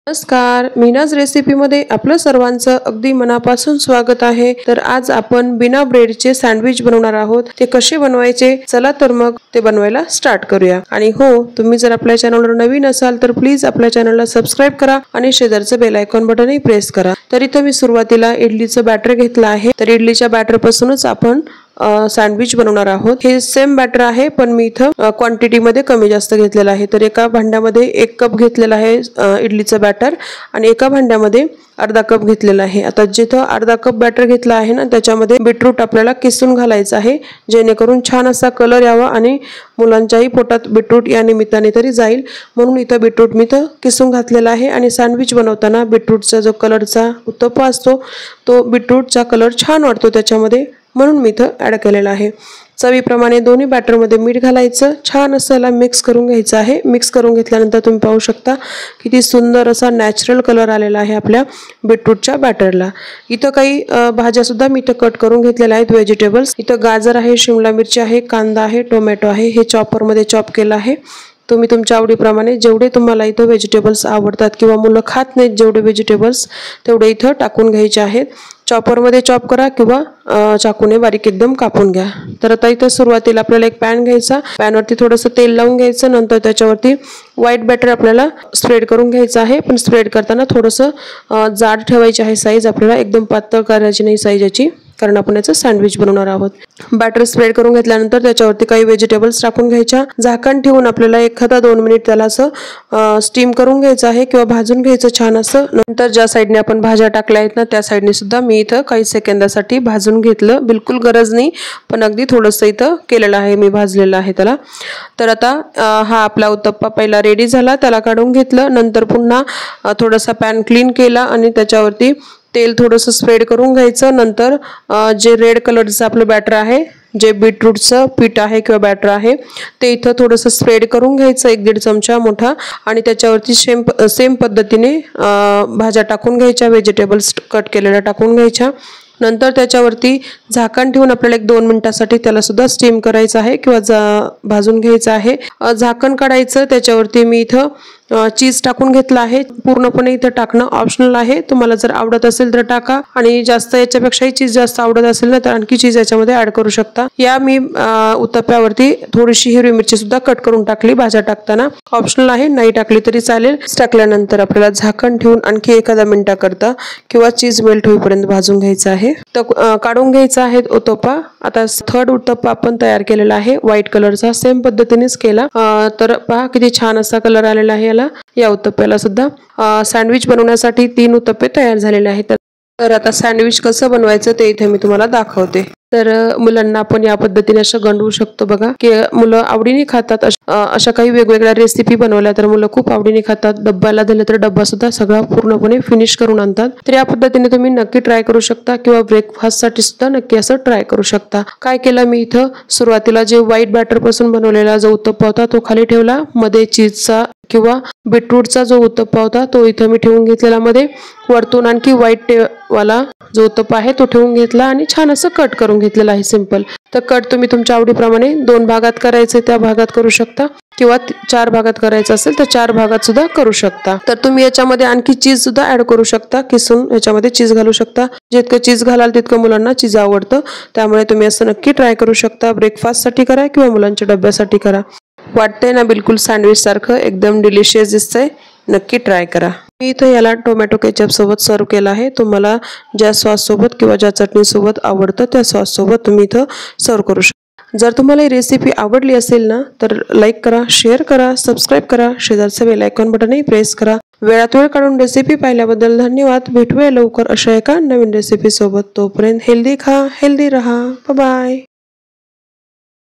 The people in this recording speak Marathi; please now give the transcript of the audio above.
नमस्कार, मीनाज रेसिपीमध्ये आपलं सर्वांचं अगदी मनापासून स्वागत आहे। तर आज आपण बिना ब्रेडचे सँडविच बनवणार आहोत। ते कसे बनवायचे चला तर मग ते बनवायला स्टार्ट करूया। आणि हो, तुम्ही जर आपल्या चॅनलवर नवीन असाल तर प्लीज आपल्या चॅनलला सबस्क्राइब करा आणि शेजारचं बेल आयकॉन बटनही प्रेस करा। तर इथं मी सुरुवातीला इडलीचं बॅटर घेतलं आहे। तर इडलीच्या बॅटर पासूनच आपण सँडविच बनवणार आहोत। हे सेम बॅटर आहे पण मी इथं क्वांटिटी मध्ये कमी जास्त घेतलेला आहे। तर एका भांड्यामध्ये 1 कप घेतलेला आहे इडलीचं बॅटर आणि एका भांड्यामध्ये अर्धा कप घेतलेला आहे। आता जिथं अर्धा कप बॅटर घेतला आहे ना त्याच्यामध्ये बीटरूट आपल्याला किसून घालायचं आहे, जेणेकरून छान असा कलर यावा आणि मुलांच्याही पोटात बीटरूट या निमित्ताने तरी जाईल, म्हणून इथं बीटरूट मी इथं किसून घातलेला आहे। आणि सँडविच बनवताना बीटरूटचा जो कलरचा उत्तप्पा असतो तो बीटरूटचा कलर छान वाटतो त्याच्यामध्ये, म्हणून मी इथं ऍड केलेला आहे। चवीप्रमाणे दोन्ही बॅटरमध्ये मीठ घालायचं, छान असं याला मिक्स करून घ्यायचं आहे। मिक्स करून घेतल्यानंतर तुम्ही पाहू शकता किती सुंदर असा नॅचरल कलर आलेला आहे आपल्या बीटरूटच्या बॅटरला। इथं काही भाज्या सुद्धा मी इथं कट करून घेतलेल्या आहेत, व्हेजिटेबल्स। इथं गाजर आहे, शिमला मिरची आहे, कांदा आहे, टोमॅटो आहे, हे चॉपरमध्ये चॉप केलं आहे। तुम्ही तुमच्या आवडीप्रमाणे जेवढे तुम्हाला इथं व्हेजिटेबल्स आवडतात किंवा मुलं खात नाहीत जेवढे व्हेजिटेबल्स तेवढे इथं टाकून घ्यायचे आहेत। चॉपरमध्ये चॉप करा किंवा चाकूने बारीक एकदम कापून घ्या। तर आता इथं सुरुवातीला आपल्याला एक पॅन घ्यायचा, पॅनवरती थोडंसं तेल लावून घ्यायचं, नंतर त्याच्यावरती व्हाईट बॅटर आपल्याला स्प्रेड करून घ्यायचं आहे। पण स्प्रेड करताना थोडंसं जाड ठेवायची आहे साईज, आपल्याला एकदम पातळ करायची नाही साईज याची, कारण आपण याचं सँडविच बनवणार आहोत। बॅटर स्प्रेड करून घेतल्यानंतर त्याच्यावरती काही व्हेजिटेबल्स टाकून घ्यायच्या, झाकण ठेवून आपल्याला 1 ते 2 मिनिट त्याला असं स्टीम करून घ्यायचं आहे किंवा भाजून घ्यायचं छान असं। नंतर ज्या साईडने आपण भाज्या टाकल्या आहेत ना त्या साईडने सुद्धा मी इथं काही सेकंदासाठी भाजून घेतलं, बिलकुल गरज नाही पण अगदी थोडंसं इथं केलेलं आहे मी, भाजलेलं आहे त्याला। तर आता हा आपला उत्तप्पा पहिला रेडी झाला, त्याला काढून घेतलं। नंतर पुन्हा थोडासा पॅन क्लीन केला आणि त्याच्यावरती तेल थोडंसं स्प्रेड करून घ्यायचं। नंतर जे रेड कलरचं आपलं बॅटर आहे, जे बीटरूटचं पीठ आहे किंवा बॅटर आहे ते इथं थोडंसं स्प्रेड करून घ्यायचं, 1-1.5 चमचा मोठा। आणि त्याच्यावरती सेम पद्धतीने भाज्या टाकून घ्यायच्या, व्हेजिटेबल्स कट केलेल्या टाकून घ्यायच्या। नंतर त्याच्यावरती झाकण ठेवून आपल्याला 1-2 मिनिटासाठी त्याला सुद्धा स्टीम करायचं आहे किंवा भाजून घ्यायचं आहे। झाकण काढायचं, त्याच्यावरती मी इथं चीज टाकून घेतलं आहे। पूर्णपणे इथं टाकणं ऑप्शनल आहे, तुम्हाला जर आवडत असेल तर टाका आणि जास्त याच्यापेक्षाही चीज जास्त आवडत असेल ना तर आणखी चीज याच्यामध्ये ऍड करू शकता। या मी उत्तप्प्यावरती थोडीशी हिरवी मिरची सुद्धा कट करून टाकली, भाज्या टाकताना ऑप्शनल आहे, नाही टाकली तरी चालेल। टाकल्यानंतर आपल्याला झाकण ठेवून आणखी 1 मिनिटाकरता किंवा चीज मेल्ट होईपर्यंत भाजून घ्यायचं आहे। तर काढून घ्यायचा आहे उत्तप्पा। आता थर्ड उत्तप्पा आपण तयार केलेला आहे व्हाईट कलरचा, सेम पद्धतीनेच केला। तर पहा किती छान असा कलर आलेला आहे या उत्तप्प्याला सुद्धा। सँडविच बनवण्यासाठी 3 उत्तप्पे तयार झालेले आहेत। तर आता सँडविच कसं बनवायचं ते इथे मी तुम्हाला दाखवते। तर मुलांना आपण या पद्धतीने असं गंडवू शकतो बघा, की मुलं आवडीने खातात। अशा काही वेगवेगळ्या रेसिपी बनवल्या तर मुलं खूप आवडीने खातात, डब्याला दिलं तर डब्बा सुद्धा सगळा पूर्णपणे फिनिश करून आणतात। तर या पद्धतीने तुम्ही नक्की ट्राय करू शकता किंवा ब्रेकफास्ट साठी सुद्धा नक्की असं ट्राय करू शकता। काय केलं मी इथं सुरुवातीला जे व्हाईट बॅटर पासून बनवलेला जो उत्तप्पा होता तो खाली ठेवला, मध्ये चीजचा किंवा बीटरूटचा जो उत्तप्पा होता तो इथं मी ठेवून घेतलेला, मध्ये वरतून आणखी व्हाईट वाला जो उत्तप्पा आहे तो ठेवून घेतला आणि छान असं कट करून घेतलेलं आहे सिंपल। तर कट तुम्ही तुमच्या आवडीप्रमाणे 2 भागात करायचे त्या भागात करू शकता किंवा 4 भागात करायचं असेल तर 4 भागात सुद्धा करू शकता। तर तुम्ही याच्यामध्ये आणखी चीज सुद्धा ऍड करू शकता, किसून याच्यामध्ये चीज घालू शकता। जितकं चीज घालाल तितकं मुलांना चीज आवडतं, त्यामुळे तुम्ही असं नक्की ट्राय करू शकता। ब्रेकफास्ट साठी करा किंवा मुलांच्या डब्यासाठी करा। वाटतंय ना बिलकुल सँडविच सारखं, एकदम डिलिशियस दिसतंय, नक्की ट्राय करा। मी इथं याला टोमॅटो केचप सोबत सर्व केला आहे। तुम्हाला ज्या सॉस सोबत किंवा ज्या चटणी सोबत आवडतं त्या सॉस सोबत तुम्ही इथं सर्व करू शकता। जर तुम्हाला ही रेसिपी आवडली असेल ना तर लाईक करा, शेअर करा, सबस्क्राइब करा, शेजारचं बेल आयकॉन बटनही प्रेस करा। वेळात वेळ काढून रेसिपी पाहिल्याबद्दल धन्यवाद। भेटूया लवकर अशा एका नवीन रेसिपी सोबत, तोपर्यंत हेल्दी खा, हेल्दी रहा, बाय बाय।